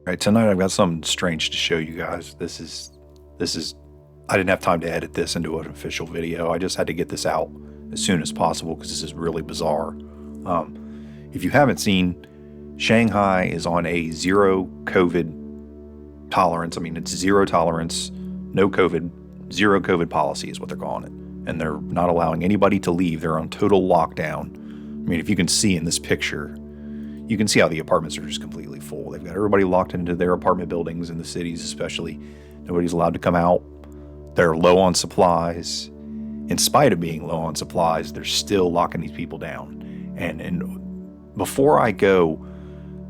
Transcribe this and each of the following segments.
Right, tonight I've got something strange to show you guys. This is I didn't have time to edit this into an official video. I just had to get this out as soon as possible because this is really bizarre. If you haven't seen, Shanghai is on a zero COVID tolerance. I mean, it's zero tolerance, no COVID, zero COVID policy is what they're calling it. And they're not allowing anybody to leave. They're on total lockdown. I mean, if you can see in this picture, you can see how the apartments are just completely full. They've got everybody locked into their apartment buildings in the cities, especially. Nobody's allowed to come out. They're low on supplies. In spite of being low on supplies, they're still locking these people down. And before I go,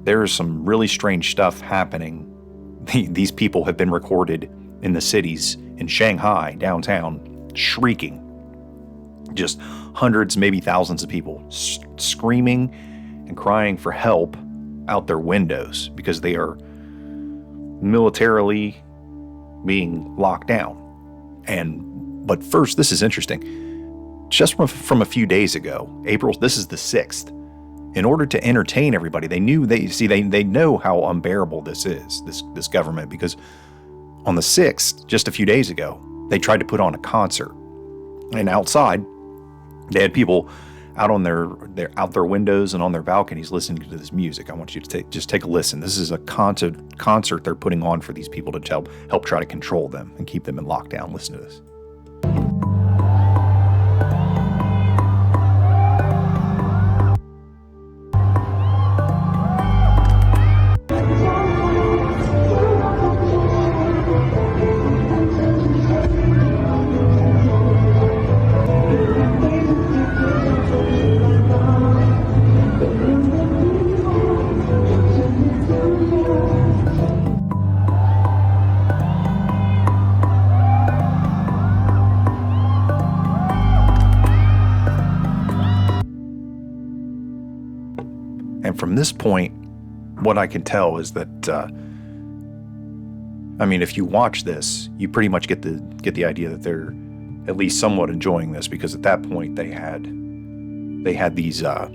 there's some really strange stuff happening. These people have been recorded in the cities in Shanghai, downtown, shrieking. Just hundreds, maybe thousands of people screaming and crying for help out their windows because they are militarily being locked down. But first, this is interesting. Just from a few days ago, this is the 6th. In order to entertain everybody, they know how unbearable this is, this government, because on the 6th, just a few days ago, they tried to put on a concert. And outside, they had people out on their windows and on their balconies listening to this music. I want you to just take a listen. This is a concert they're putting on for these people to help try to control them and keep them in lockdown. Listen to this. And from this point, what I can tell is that, if you watch this, you pretty much get the idea that they're at least somewhat enjoying this, because at that point they had these, they're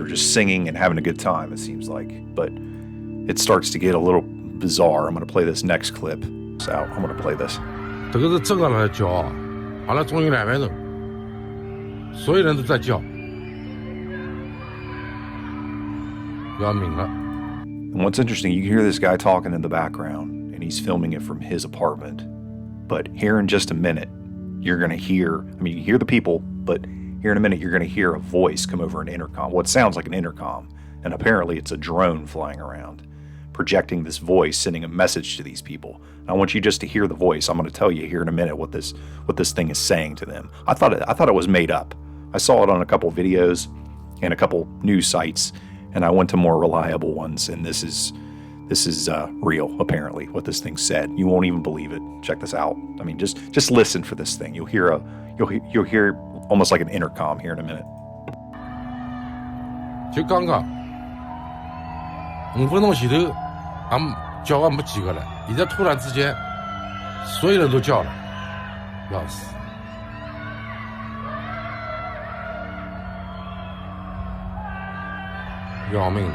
just singing and having a good time, it seems like. But it starts to get a little bizarre. I'm going to play this next clip. So I'm going to play this. 这个是这个人叫，完了终于2万人，所有人都在叫。 And what's interesting, you can hear this guy talking in the background, and he's filming it from his apartment. But here in just a minute, you're going to hear, you hear the people, but here in a minute, you're going to hear a voice come over an intercom, what sounds like an intercom. And apparently it's a drone flying around, projecting this voice, sending a message to these people. And I want you just to hear the voice. I'm going to tell you here in a minute what this thing is saying to them. I thought it was made up. I saw it on a couple videos and a couple news sites, and I went to more reliable ones, and this is real, apparently, what this thing said. You won't even believe it. Check this out. Just listen for this thing. You'll hear almost like an intercom here in a minute. 就刚刚5分钟前头，叫我没几个了，现在突然之间，所有人都叫了，要死！ 要命了！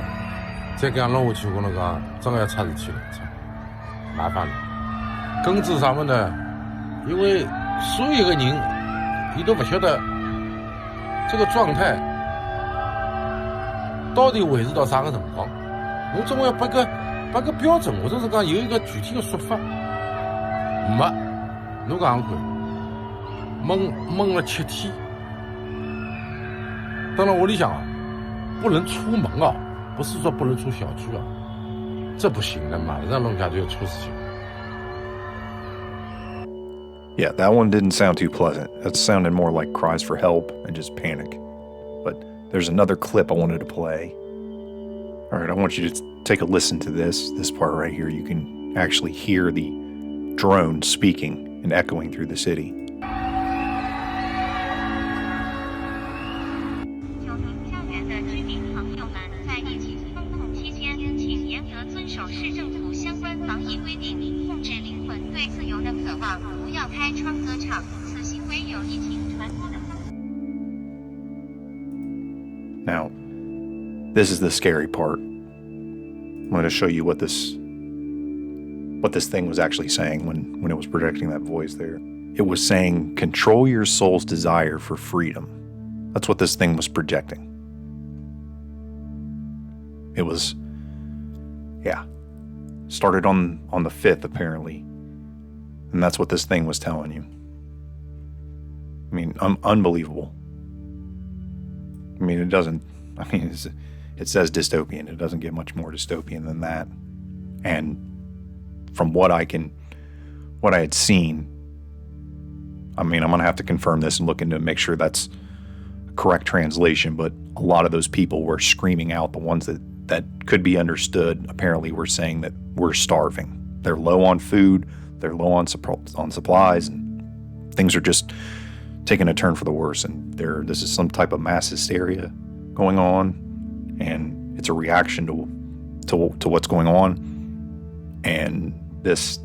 再这样弄下去，我讲真的要出事体了，麻烦了。根子上面呢，因为所有的人，伊都不晓得这个状态到底维持到啥个辰光。我总要拨个标准，或者是讲有一个具体的说法。没，侬讲看，闷了7天，等到屋里向啊。 不能出门啊，不是说不能出小区啊，这不行的，马上弄下就要出事情。Yeah, that one didn't sound too pleasant. That sounded more like cries for help and just panic. But there's another clip I wanted to play. All right, I want you to take a listen to this part right here. You can actually hear the drone speaking and echoing through the city. Now, this is the scary part. I'm going to show you what this thing was actually saying when it was projecting that voice there. It was saying, control your soul's desire for freedom. That's what this thing was projecting. It was, started on the 5th, apparently. And that's what this thing was telling you. I mean, unbelievable. I mean, it says dystopian. It doesn't get much more dystopian than that. And from what I had seen, I mean, I'm going to have to confirm this and look into it, make sure that's a correct translation, but a lot of those people were screaming out, the ones that could be understood, apparently were saying that we're starving. They're low on food, they're low on supplies, and things are just taking a turn for the worse. And this is some type of mass hysteria going on, and it's a reaction to what's going on. And this,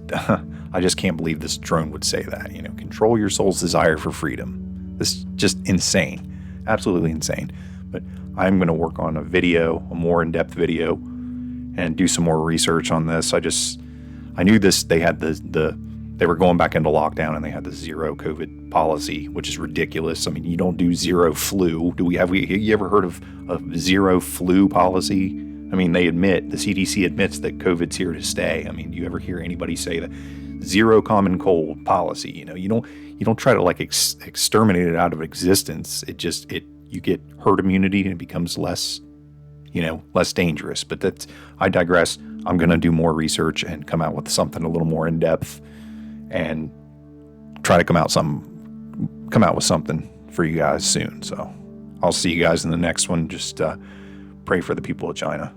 I just can't believe this drone would say that. Control your soul's desire for freedom. This is just insane, absolutely insane. But I'm going to work on a more in-depth video, and do some more research on this. I knew this. They had they were going back into lockdown, and they had the zero COVID policy, which is ridiculous. I mean, you don't do zero flu. You ever heard of a zero flu policy? I mean, the CDC admits that COVID's here to stay. I mean, do you ever hear anybody say that? Zero common cold policy. You don't try to exterminate it out of existence. You get herd immunity, and it becomes less dangerous. But I digress. I'm going to do more research and come out with something a little more in depth, and try to come out with something for you guys soon. So I'll see you guys in the next one. Just pray for the people of China.